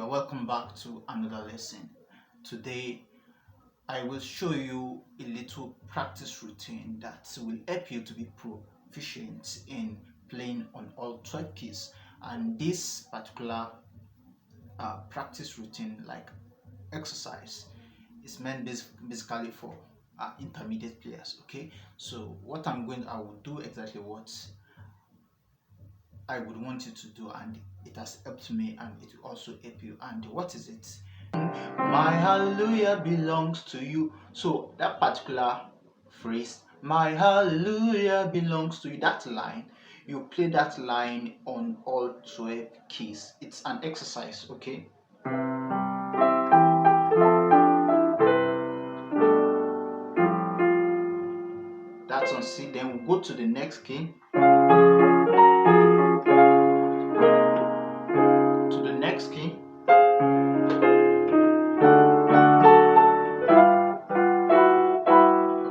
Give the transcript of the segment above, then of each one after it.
You're welcome back to another lesson. Today I will show you a little practice routine that will help you to be proficient in playing on all 12 keys. And this particular practice routine, like exercise, is meant basically for intermediate players. Okay, so I will do exactly what I would want you to do, and it has helped me and it will also help you. And what is it? My hallelujah belongs to you. So that particular phrase, my hallelujah belongs to you, that line, you play that line on all 12 keys. It's an exercise, okay? That's on C. Then we'll go to the next key, to the next key,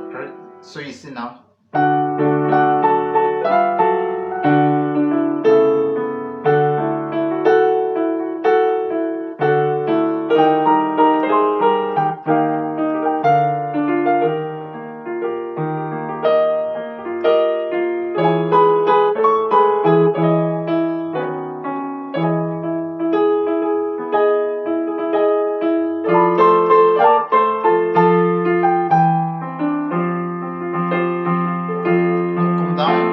okay? So you see now, come down.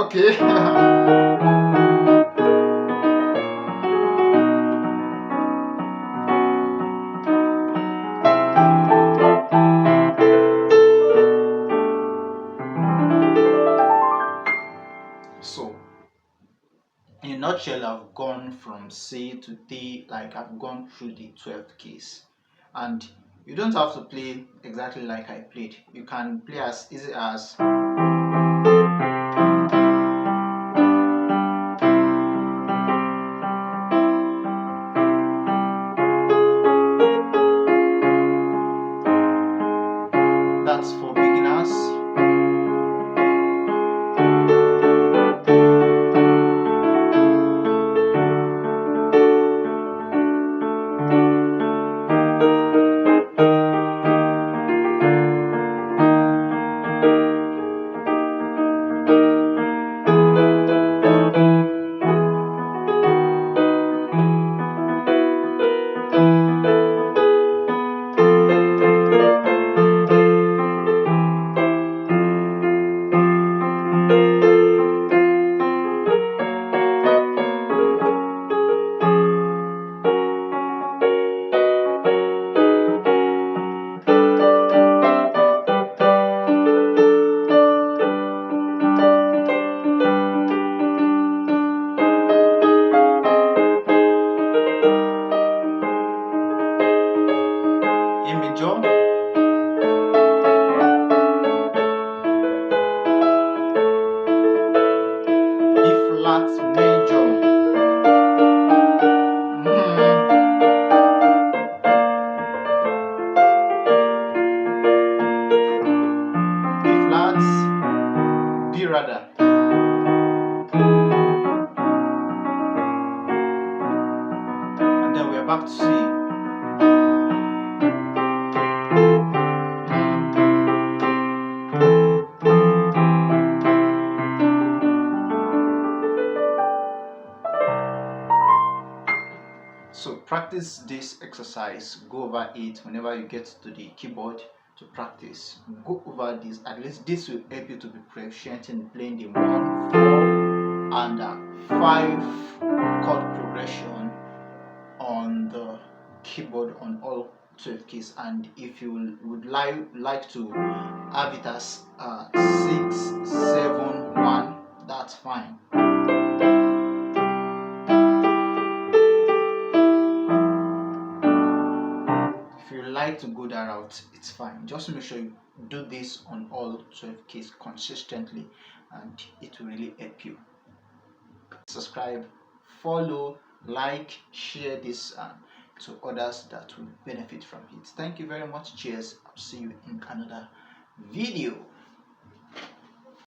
Okay. So in a nutshell, I've gone from C to D, like I've gone through the 12 keys. And you don't have to play exactly like I played. You can play as easy as that's for beginners. A major, B flat major, B flat, B rather, and then we are back to C. So practice this exercise, go over it whenever you get to the keyboard to practice. Go over this, at least this will help you to be proficient in playing the 1, 4 and 5 chord progression on the keyboard on all 12 keys, and if you would like to have it as 6, 7, 1, that's fine. If you like to go that route, it's fine. Just make sure you do this on all 12 keys consistently, and it will really help you. Subscribe, follow, like, share this to others that will benefit from it. Thank you very much. Cheers. I'll see you in another video.